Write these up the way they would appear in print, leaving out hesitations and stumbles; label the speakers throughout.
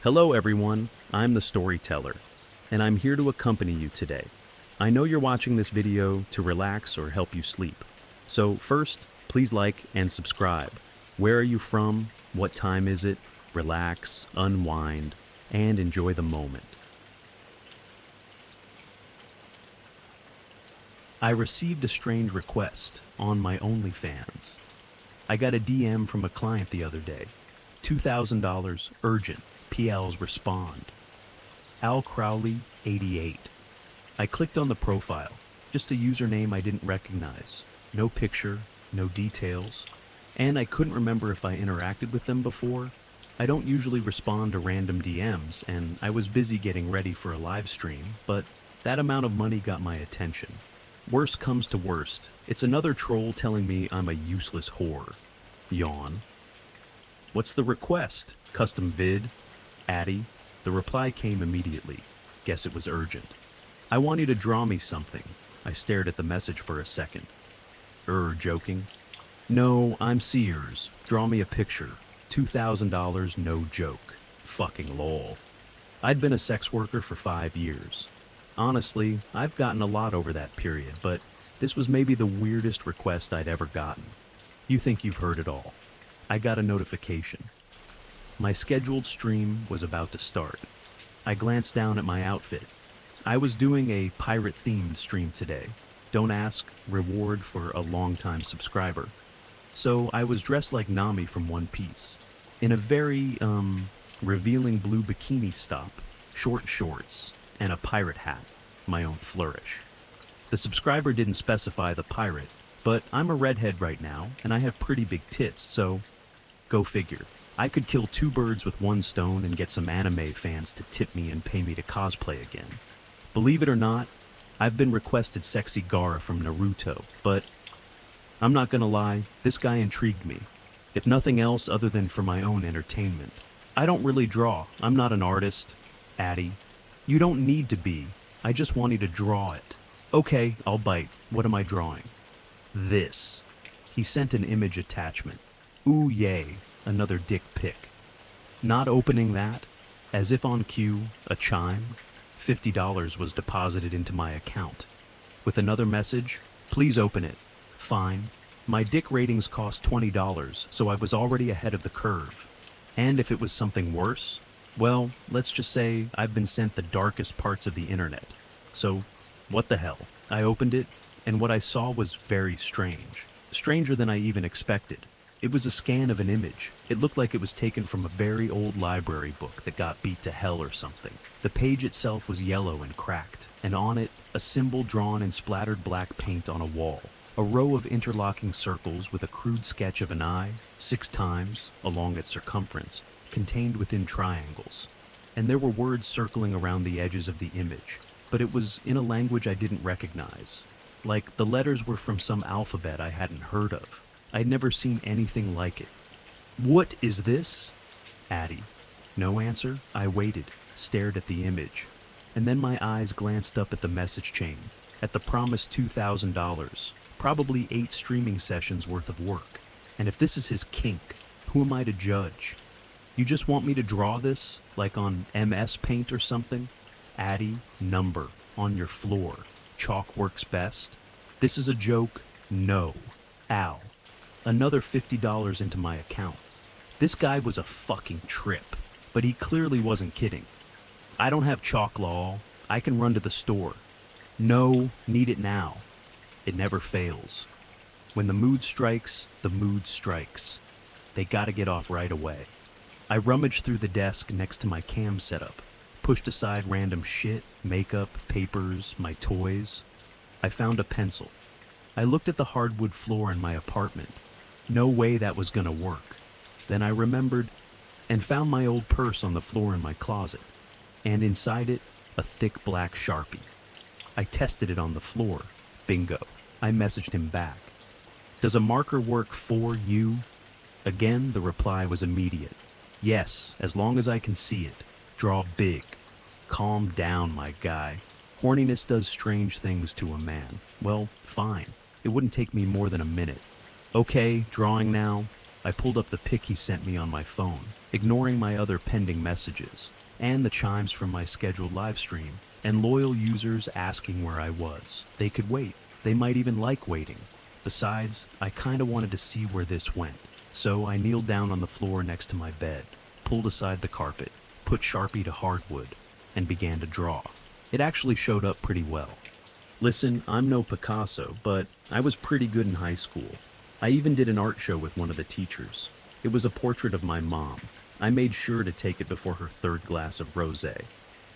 Speaker 1: Hello everyone, I'm the storyteller, and I'm here to accompany you today. I know you're watching this video to relax or help you sleep. So first, please like and subscribe. Where are you from? What time is it? Relax, unwind, and enjoy the moment. I received a strange request on my OnlyFans. I got a DM from a client the other day. $2,000 urgent. PLs respond. Al Crowley, 88. I clicked on the profile, just a username I didn't recognize. No picture, no details, and I couldn't remember if I interacted with them before. I don't usually respond to random DMs, and I was busy getting ready for a live stream, but that amount of money got my attention. Worst comes to worst, it's another troll telling me I'm a useless whore. Yawn. What's the request? Custom vid? Addy? The reply came immediately. Guess it was urgent. I want you to draw me something. I stared at the message for a second. Joking? No, I'm Sears. Draw me a picture. $2,000, no joke. Fucking lol. I'd been a sex worker for 5 years. Honestly, I've gotten a lot over that period, but this was maybe the weirdest request I'd ever gotten. You think you've heard it all. I got a notification. My scheduled stream was about to start. I glanced down at my outfit. I was doing a pirate-themed stream today. Don't ask, reward for a longtime subscriber. So I was dressed like Nami from One Piece. In a very, revealing blue bikini top, short shorts, and a pirate hat, my own flourish. The subscriber didn't specify the pirate, but I'm a redhead right now, and I have pretty big tits, so go figure. I could kill 2 birds with 1 stone and get some anime fans to tip me and pay me to cosplay again. Believe it or not, I've been requested sexy Gaara from Naruto, but I'm not gonna lie, this guy intrigued me. If nothing else other than for my own entertainment. I don't really draw, I'm not an artist. Addy. You don't need to be, I just want you to draw it. Okay, I'll bite. What am I drawing? This. He sent an image attachment. Ooh yay. Another dick pic. Not opening that, as if on cue, a chime, $50 was deposited into my account. With another message, please open it. Fine. My dick ratings cost $20, so I was already ahead of the curve. And if it was something worse, well, let's just say I've been sent the darkest parts of the internet. So, what the hell? I opened it, and what I saw was very strange. Stranger than I even expected. It was a scan of an image. It looked like it was taken from a very old library book that got beat to hell or something. The page itself was yellow and cracked, and on it, a symbol drawn in splattered black paint on a wall. A row of interlocking circles with a crude sketch of an eye, 6 times, along its circumference, contained within triangles. And there were words circling around the edges of the image, but it was in a language I didn't recognize. Like the letters were from some alphabet I hadn't heard of. I'd never seen anything like it. What is this? Addy. No answer. I waited, stared at the image, and then my eyes glanced up at the message chain, at the promised $2,000, probably 8 streaming sessions worth of work. And if this is his kink, who am I to judge? You just want me to draw this, like on MS Paint or something? Addy, number, on your floor. Chalk works best. This is a joke? No. Al. Another $50 into my account. This guy was a fucking trip, but he clearly wasn't kidding. I don't have chalk law. I can run to the store. No, need it now. It never fails. When the mood strikes, the mood strikes. They gotta get off right away. I rummaged through the desk next to my cam setup, pushed aside random shit, makeup, papers, my toys. I found a pencil. I looked at the hardwood floor in my apartment. No way that was gonna work. Then I remembered and found my old purse on the floor in my closet, and inside it, a thick black Sharpie. I tested it on the floor. Bingo. I messaged him back. Does a marker work for you? Again, the reply was immediate. Yes, as long as I can see it. Draw big. Calm down, my guy. Horniness does strange things to a man. Well, fine. It wouldn't take me more than a minute. Okay, drawing now. I pulled up the pic he sent me on my phone, ignoring my other pending messages, and the chimes from my scheduled live stream, and loyal users asking where I was. They could wait. They might even like waiting. Besides, I kinda wanted to see where this went. So I kneeled down on the floor next to my bed, pulled aside the carpet, put Sharpie to hardwood, and began to draw. It actually showed up pretty well. Listen, I'm no Picasso, but I was pretty good in high school. I even did an art show with one of the teachers. It was a portrait of my mom. I made sure to take it before her third glass of rosé.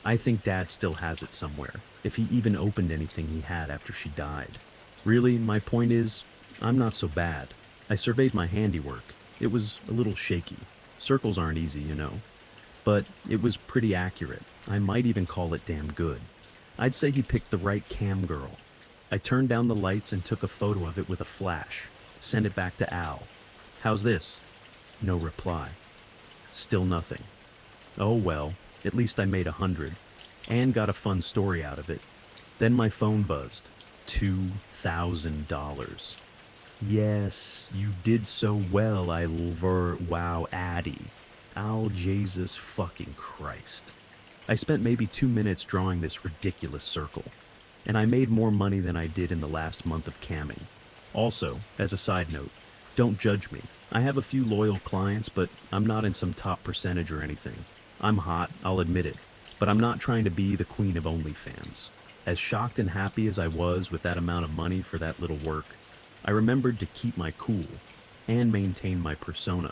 Speaker 1: I think Dad still has it somewhere, if he even opened anything he had after she died. Really, my point is, I'm not so bad. I surveyed my handiwork. It was a little shaky. Circles aren't easy, you know. But it was pretty accurate. I might even call it damn good. I'd say he picked the right cam girl. I turned down the lights and took a photo of it with a flash. Sent it back to Al. How's this? No reply. Still nothing. Oh well, at least I made 100. And got a fun story out of it. Then my phone buzzed. $2,000. Yes, you did so well, wow, Addy. Oh, Jesus fucking Christ. I spent maybe 2 minutes drawing this ridiculous circle, and I made more money than I did in the last month of camming. Also, as a side note, don't judge me. I have a few loyal clients, but I'm not in some top percentage or anything. I'm hot, I'll admit it, but I'm not trying to be the queen of OnlyFans. As shocked and happy as I was with that amount of money for that little work, I remembered to keep my cool and maintain my persona.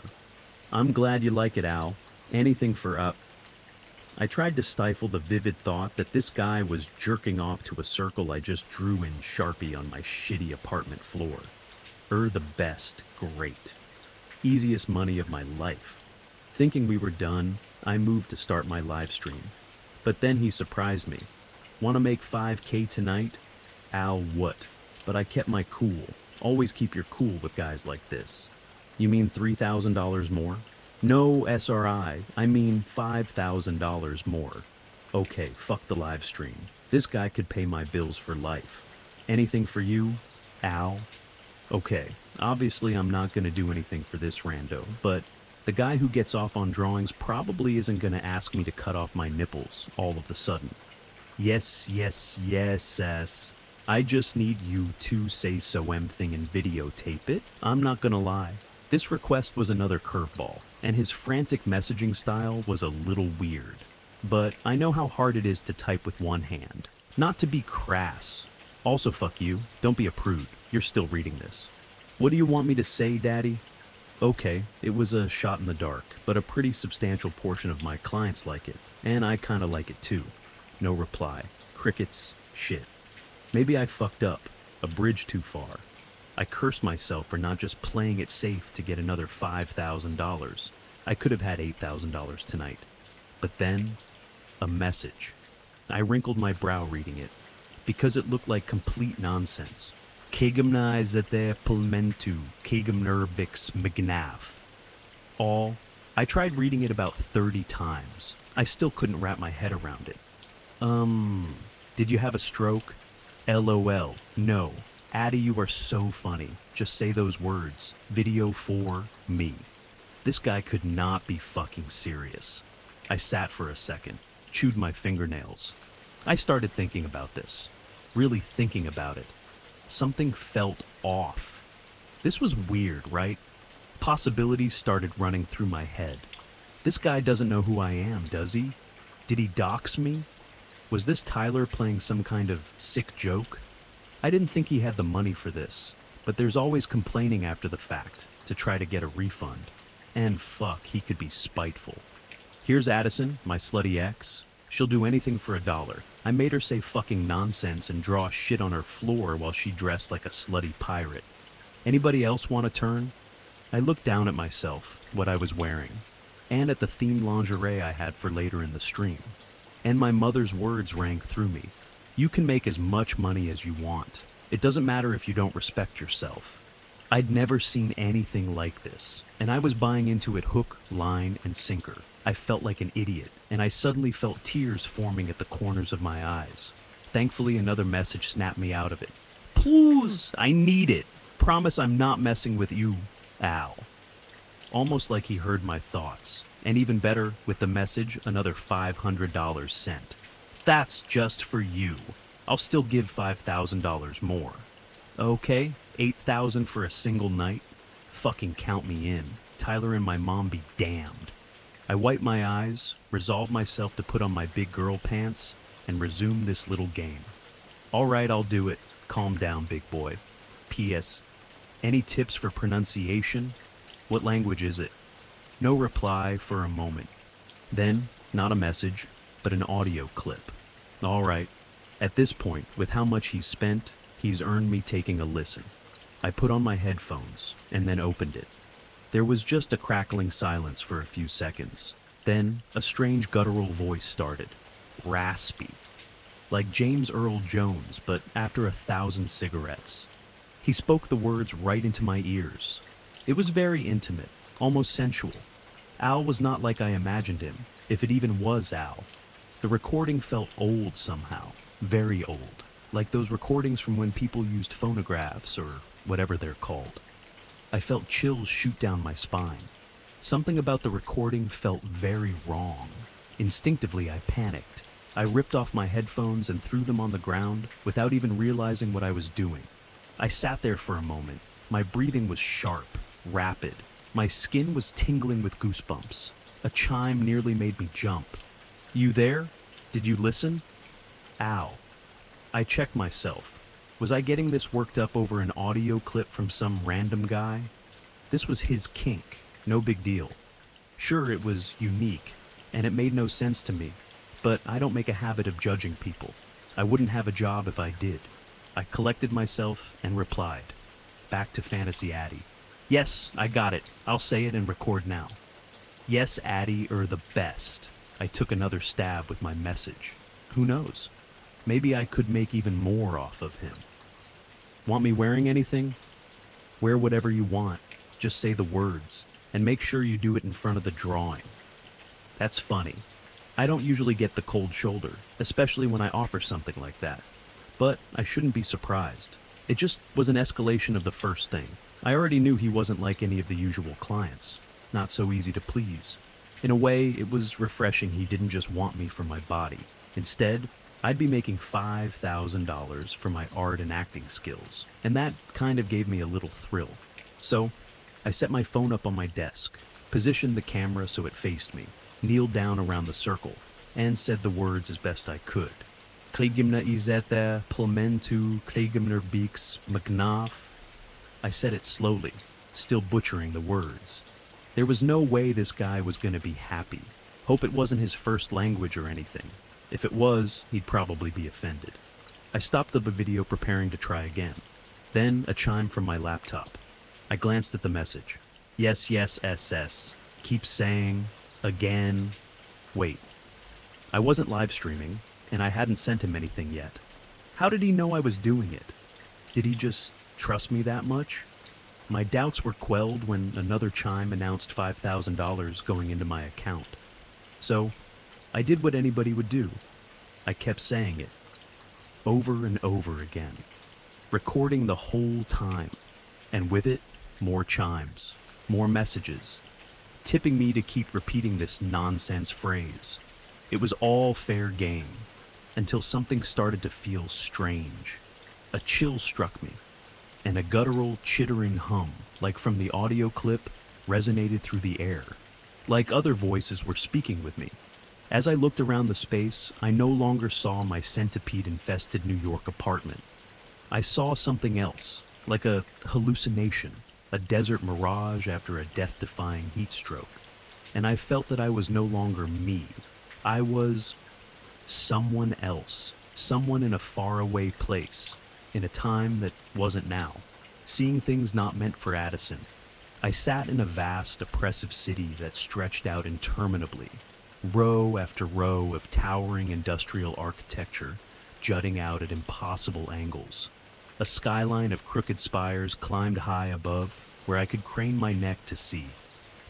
Speaker 1: I'm glad you like it, Al. Anything for up. I tried to stifle the vivid thought that this guy was jerking off to a circle I just drew in Sharpie on my shitty apartment floor. The best, great. Easiest money of my life. Thinking we were done, I moved to start my live stream. But then he surprised me. Wanna make 5K tonight? Al, what? But I kept my cool. Always keep your cool with guys like this. You mean $3,000 more? No SRI, I mean $5,000 more. Okay, fuck the live stream. This guy could pay my bills for life. Anything for you, Al? Okay, obviously I'm not gonna do anything for this rando, but the guy who gets off on drawings probably isn't gonna ask me to cut off my nipples all of a sudden. Yes. I just need you to say something and videotape it. I'm not gonna lie. This request was another curveball, and his frantic messaging style was a little weird. But I know how hard it is to type with one hand. Not to be crass. Also, fuck you. Don't be a prude. You're still reading this. What do you want me to say, Daddy? Okay, it was a shot in the dark, but a pretty substantial portion of my clients like it, and I kinda like it too. No reply. Crickets. Shit. Maybe I fucked up. A bridge too far. I cursed myself for not just playing it safe to get another $5,000. I could have had $8,000 tonight. But then, a message. I wrinkled my brow reading it, because it looked like complete nonsense. Kegamna zete pulmentu, kegamnerbix mignaf. All. I tried reading it about 30 times. I still couldn't wrap my head around it. Did you have a stroke? LOL. No. Addy, you are so funny. Just say those words. Video for me. This guy could not be fucking serious. I sat for a second, chewed my fingernails. I started thinking about this. Really thinking about it. Something felt off. This was weird, right? Possibilities started running through my head. This guy doesn't know who I am, does he? Did he dox me? Was this Tyler playing some kind of sick joke? I didn't think he had the money for this, but there's always complaining after the fact to try to get a refund. And fuck, he could be spiteful. Here's Addison, my slutty ex. She'll do anything for $1. I made her say fucking nonsense and draw shit on her floor while she dressed like a slutty pirate. Anybody else want a turn? I looked down at myself, what I was wearing, and at the themed lingerie I had for later in the stream. And my mother's words rang through me. You can make as much money as you want. It doesn't matter if you don't respect yourself. I'd never seen anything like this, and I was buying into it hook, line, and sinker. I felt like an idiot, and I suddenly felt tears forming at the corners of my eyes. Thankfully, another message snapped me out of it. Please, I need it. Promise I'm not messing with you, Al. almost like he heard my thoughts. And even better, with the message, another $500 sent. That's just for you. I'll still give $5,000 more. Okay, 8,000 for a single night? Fucking count me in. Tyler and my mom be damned. I wipe my eyes, resolve myself to put on my big girl pants, and resume this little game. All right, I'll do it. Calm down, big boy. P.S. Any tips for pronunciation? What language is it? No reply for a moment. Then, not a message, but an audio clip. All right. At this point, with how much he's spent, he's earned me taking a listen. I put on my headphones and then opened it. There was just a crackling silence for a few seconds. Then, a strange guttural voice started. Raspy. Like James Earl Jones, but after 1,000 cigarettes. He spoke the words right into my ears. It was very intimate, almost sensual. Al was not like I imagined him, if it even was Al. The recording felt old somehow, very old, like those recordings from when people used phonographs or whatever they're called. I felt chills shoot down my spine. Something about the recording felt very wrong. Instinctively, I panicked. I ripped off my headphones and threw them on the ground without even realizing what I was doing. I sat there for a moment. My breathing was sharp, rapid. My skin was tingling with goosebumps. A chime nearly made me jump. You there? Did you listen? Ow. I checked myself. Was I getting this worked up over an audio clip from some random guy? This was his kink, no big deal. Sure, it was unique, and it made no sense to me, but I don't make a habit of judging people. I wouldn't have a job if I did. I collected myself and replied. Back to Fantasy Addy. Yes, I got it. I'll say it and record now. Yes, Addy are the best. I took another stab with my message. Who knows? Maybe I could make even more off of him. Want me wearing anything? Wear whatever you want. Just say the words, and make sure you do it in front of the drawing. That's funny. I don't usually get the cold shoulder, especially when I offer something like that. But I shouldn't be surprised. It just was an escalation of the first thing. I already knew he wasn't like any of the usual clients. Not so easy to please. In a way, it was refreshing he didn't just want me for my body. Instead, I'd be making $5,000 for my art and acting skills, and that kind of gave me a little thrill. So, I set my phone up on my desk, positioned the camera so it faced me, kneeled down around the circle, and said the words as best I could. Cleigimna izeta plementu cleigimner beaks mcnaf. I said it slowly, still butchering the words. There was no way this guy was going to be happy. Hope it wasn't his first language or anything. If it was, he'd probably be offended. I stopped the video preparing to try again. Then a chime from my laptop. I glanced at the message. Yes, yes, SS. Keep saying. Again. Wait. I wasn't live streaming, and I hadn't sent him anything yet. How did he know I was doing it? Did he just trust me that much? My doubts were quelled when another chime announced $5,000 going into my account. So, I did what anybody would do. I kept saying it, over and over again, recording the whole time, and with it, more chimes, more messages, tipping me to keep repeating this nonsense phrase. It was all fair game, until something started to feel strange. A chill struck me, and a guttural, chittering hum, like from the audio clip, resonated through the air, like other voices were speaking with me. As I looked around the space, I no longer saw my centipede-infested New York apartment. I saw something else, like a hallucination, a desert mirage after a death-defying heat stroke. And I felt that I was no longer me. I was someone else, someone in a faraway place, in a time that wasn't now, seeing things not meant for Addison. I sat in a vast, oppressive city that stretched out interminably, row after row of towering industrial architecture jutting out at impossible angles. A skyline of crooked spires climbed high above where I could crane my neck to see,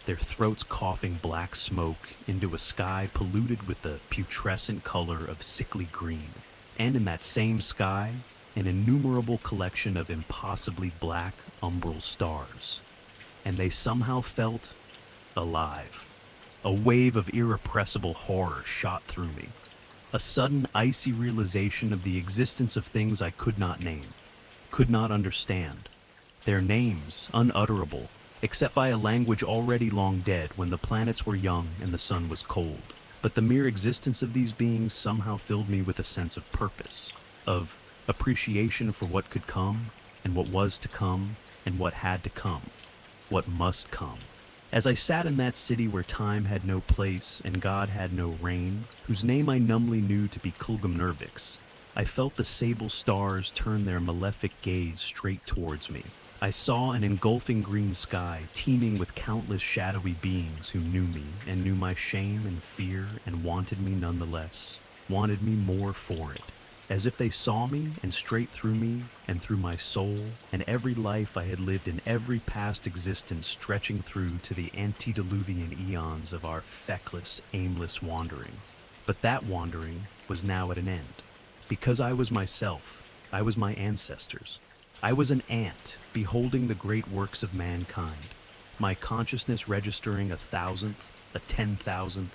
Speaker 1: their throats coughing black smoke into a sky polluted with the putrescent color of sickly green. And in that same sky, an innumerable collection of impossibly black umbral stars. And they somehow felt alive. A wave of irrepressible horror shot through me. A sudden, icy realization of the existence of things I could not name, could not understand. Their names, unutterable, except by a language already long dead when the planets were young and the sun was cold. But the mere existence of these beings somehow filled me with a sense of purpose, of appreciation for what could come, and what was to come, and what had to come, what must come. As I sat in that city where time had no place and God had no reign, whose name I numbly knew to be Kulgumnervix, I felt the sable stars turn their malefic gaze straight towards me. I saw an engulfing green sky teeming with countless shadowy beings who knew me and knew my shame and fear and wanted me nonetheless, wanted me more for it. As if they saw me and straight through me and through my soul and every life I had lived in every past existence stretching through to the antediluvian eons of our feckless, aimless wandering. But that wandering was now at an end. Because I was myself, I was my ancestors. I was an ant beholding the great works of mankind, my consciousness registering 1,000th, a 10,000th,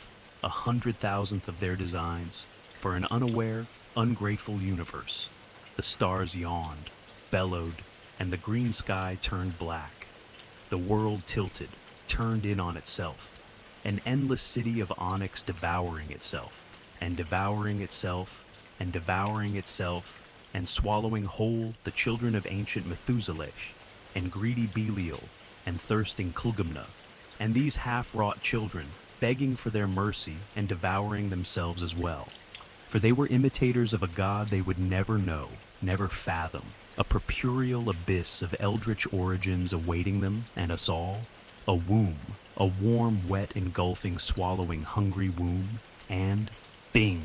Speaker 1: a 100,000th of their designs for an unaware, ungrateful universe. The stars yawned, bellowed, and the green sky turned black. The world tilted, turned in on itself, an endless city of onyx devouring itself, and devouring itself, and devouring itself, and swallowing whole the children of ancient Methuselah, and greedy Belial, and thirsting Kulgumna, and these half-wrought children begging for their mercy and devouring themselves as well. For they were imitators of a god they would never know, never fathom, a purpureal abyss of eldritch origins awaiting them and us all, a womb, a warm, wet, engulfing, swallowing, hungry womb, and bing!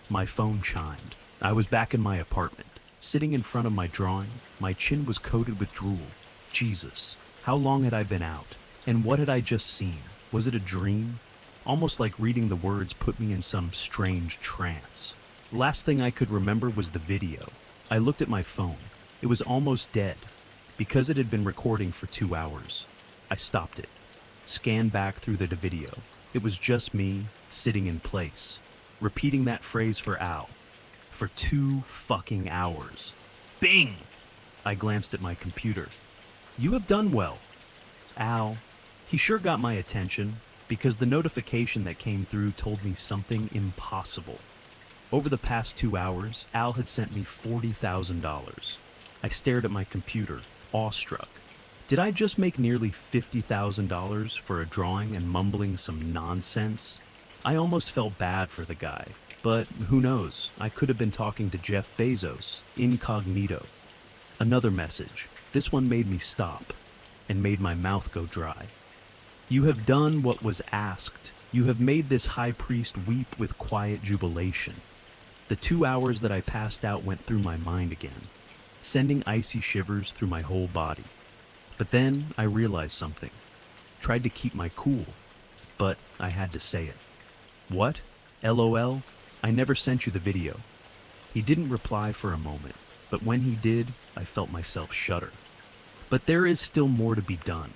Speaker 1: My phone chimed. I was back in my apartment, sitting in front of my drawing. My chin was coated with drool. Jesus, how long had I been out? And what had I just seen? Was it a dream? Almost like reading the words put me in some strange trance. The last thing I could remember was the video. I looked at my phone. It was almost dead. Because it had been recording for 2 hours. I stopped it. Scanned back through the video. It was just me, sitting in place, repeating that phrase for Al. For 2 fucking hours. Bing! I glanced at my computer. You have done well. Al, he sure got my attention, because the notification that came through told me something impossible. Over the past 2 hours, Al had sent me $40,000. I stared at my computer, awestruck. Did I just make nearly $50,000 for a drawing and mumbling some nonsense? I almost felt bad for the guy, but who knows? I could have been talking to Jeff Bezos, incognito. Another message. This one made me stop, and made my mouth go dry. You have done what was asked. You have made this high priest weep with quiet jubilation. The 2 hours that I passed out went through my mind again, sending icy shivers through my whole body. But then I realized something. Tried to keep my cool, but I had to say it. What? LOL? I never sent you the video. He didn't reply for a moment, but when he did, I felt myself shudder. But there is still more to be done.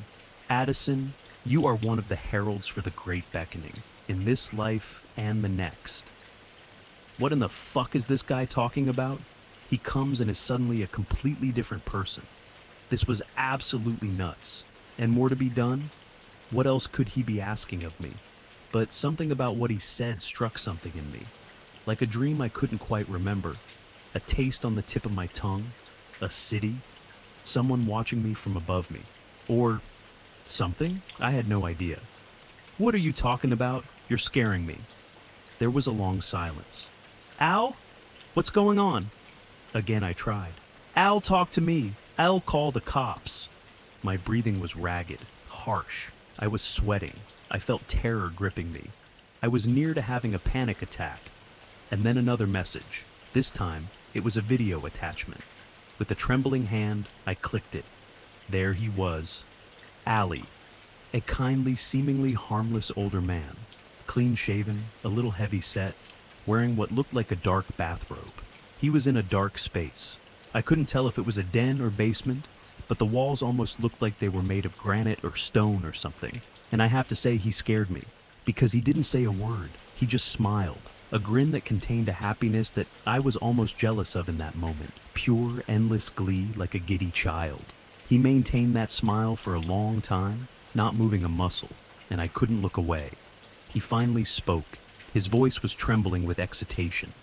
Speaker 1: Addison, you are one of the heralds for the Great Beckoning, in this life and the next. What in the fuck is this guy talking about? He comes and is suddenly a completely different person. This was absolutely nuts. And more to be done? What else could he be asking of me? But something about what he said struck something in me. Like a dream I couldn't quite remember. A taste on the tip of my tongue. A city. Someone watching me from above me. Or something? I had no idea. What are you talking about? You're scaring me. There was a long silence. Al? What's going on? Again I tried. Al, talk to me. I'll call the cops. My breathing was ragged, harsh. I was sweating. I felt terror gripping me. I was near to having a panic attack. And then another message. This time, it was a video attachment. With a trembling hand, I clicked it. There he was. Ali. A kindly, seemingly harmless older man. Clean-shaven, a little heavy-set, wearing what looked like a dark bathrobe. He was in a dark space. I couldn't tell if it was a den or basement, but the walls almost looked like they were made of granite or stone or something. And I have to say he scared me, because he didn't say a word. He just smiled, a grin that contained a happiness that I was almost jealous of in that moment, pure, endless glee like a giddy child. He maintained that smile for a long time, not moving a muscle, and I couldn't look away. He finally spoke. His voice was trembling with excitation.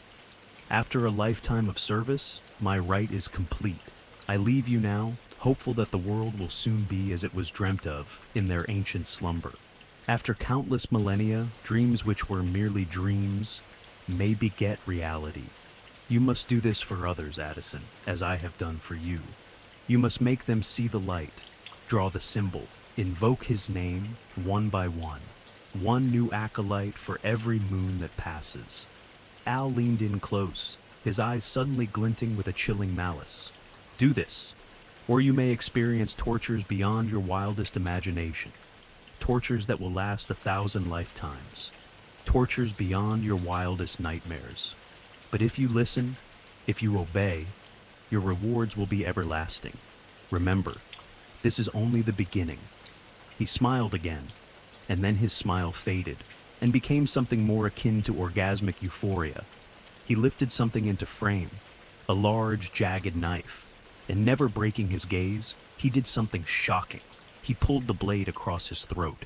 Speaker 1: After a lifetime of service, my rite is complete. I leave you now, hopeful that the world will soon be as it was dreamt of in their ancient slumber. After countless millennia, dreams which were merely dreams may beget reality. You must do this for others, Addison, as I have done for you. You must make them see the light, draw the symbol, invoke his name, one by one new acolyte for every moon that passes. Al leaned in close, his eyes suddenly glinting with a chilling malice. Do this, or you may experience tortures beyond your wildest imagination. Tortures that will last 1,000 lifetimes. Tortures beyond your wildest nightmares. But if you listen, if you obey, your rewards will be everlasting. Remember, this is only the beginning. He smiled again, and then his smile faded and became something more akin to orgasmic euphoria. He lifted something into frame, a large, jagged knife, and never breaking his gaze, he did something shocking. He pulled the blade across his throat,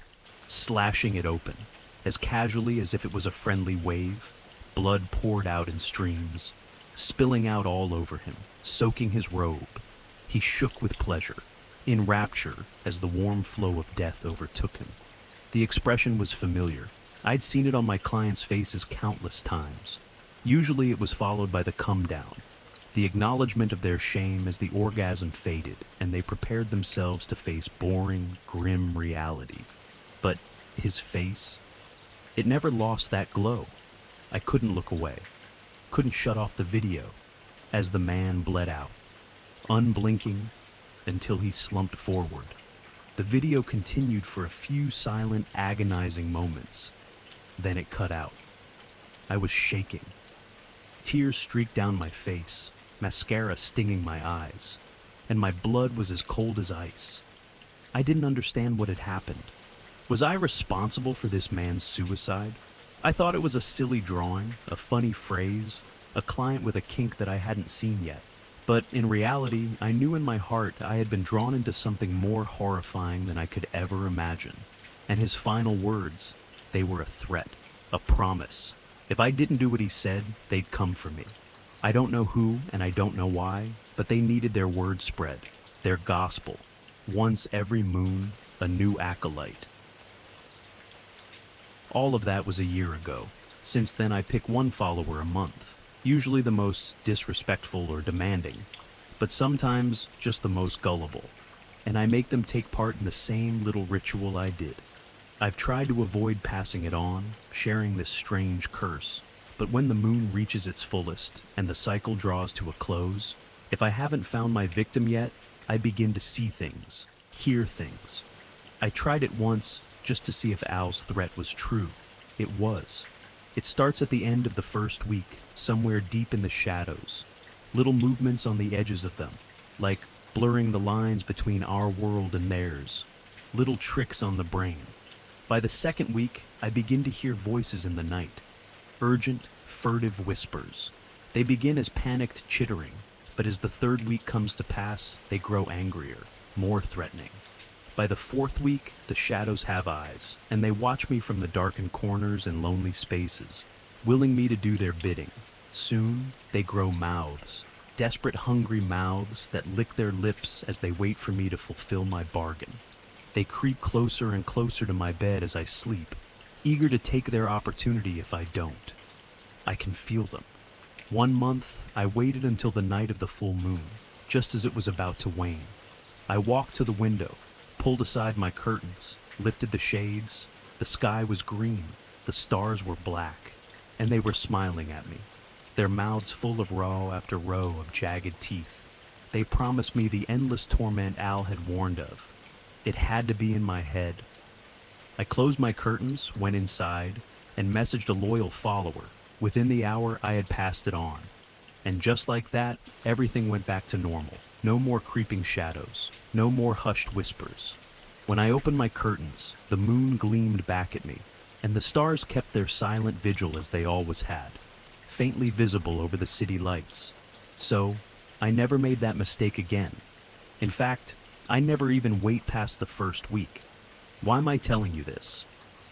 Speaker 1: slashing it open, as casually as if it was a friendly wave. Blood poured out in streams, spilling out all over him, soaking his robe. He shook with pleasure, in rapture as the warm flow of death overtook him. The expression was familiar. I'd seen it on my clients' faces countless times. Usually it was followed by the come down, the acknowledgement of their shame as the orgasm faded and they prepared themselves to face boring, grim reality. But his face, it never lost that glow. I couldn't look away, couldn't shut off the video as the man bled out, unblinking until he slumped forward. The video continued for a few silent, agonizing moments. Then it cut out. I was shaking. Tears streaked down my face, mascara stinging my eyes, and my blood was as cold as ice. I didn't understand what had happened. Was I responsible for this man's suicide? I thought it was a silly drawing, a funny phrase, a client with a kink that I hadn't seen yet. But in reality, I knew in my heart I had been drawn into something more horrifying than I could ever imagine. And his final words, they were a threat, a promise. If I didn't do what he said, they'd come for me. I don't know who and I don't know why, but they needed their word spread, their gospel. Once every moon, a new acolyte. All of that was a year ago. Since then, I pick one follower a month, usually the most disrespectful or demanding, but sometimes just the most gullible, and I make them take part in the same little ritual I did. I've tried to avoid passing it on, sharing this strange curse, but when the moon reaches its fullest and the cycle draws to a close, if I haven't found my victim yet, I begin to see things, hear things. I tried it once just to see if Al's threat was true. It was. It starts at the end of the first week, somewhere deep in the shadows. Little movements on the edges of them, like blurring the lines between our world and theirs. Little tricks on the brain. By the second week, I begin to hear voices in the night. Urgent, furtive whispers. They begin as panicked chittering, but as the third week comes to pass, they grow angrier, more threatening. By the fourth week, the shadows have eyes, and they watch me from the darkened corners and lonely spaces, willing me to do their bidding. Soon, they grow mouths, desperate, hungry mouths that lick their lips as they wait for me to fulfill my bargain. They creep closer and closer to my bed as I sleep, eager to take their opportunity if I don't. I can feel them. 1 month, I waited until the night of the full moon, just as it was about to wane. I walked to the window, pulled aside my curtains, lifted the shades. The sky was green, the stars were black, and they were smiling at me, their mouths full of row after row of jagged teeth. They promised me the endless torment Al had warned of. It had to be in my head. I closed my curtains, went inside, and messaged a loyal follower. Within the hour, I had passed it on. And just like that, everything went back to normal. No more creeping shadows. No more hushed whispers. When I opened my curtains, the moon gleamed back at me, and the stars kept their silent vigil as they always had, faintly visible over the city lights. So, I never made that mistake again. In fact, I never even wait past the first week. Why am I telling you this?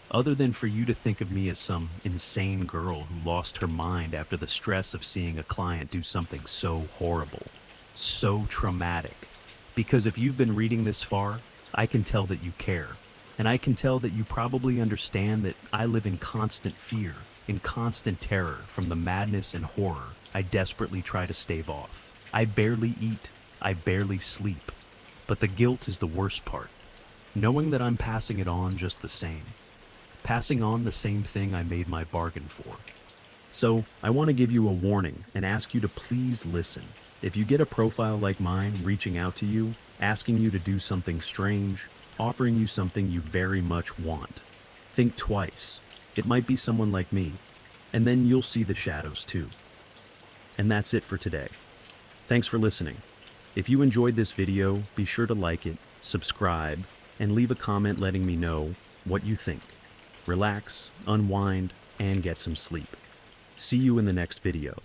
Speaker 1: Other than for you to think of me as some insane girl who lost her mind after the stress of seeing a client do something so horrible, so traumatic. Because if you've been reading this far, I can tell that you care. And I can tell that you probably understand that I live in constant fear, in constant terror from the madness and horror I desperately try to stave off. I barely eat, I barely sleep. But the guilt is the worst part. Knowing that I'm passing it on just the same. Passing on the same thing I made my bargain for. So, I want to give you a warning and ask you to please listen. If you get a profile like mine reaching out to you, asking you to do something strange, offering you something you very much want, think twice. It might be someone like me, and then you'll see the shadows too. And that's it for today. Thanks for listening. If you enjoyed this video, be sure to like it, subscribe, and leave a comment letting me know what you think. Relax, unwind, and get some sleep. See you in the next video.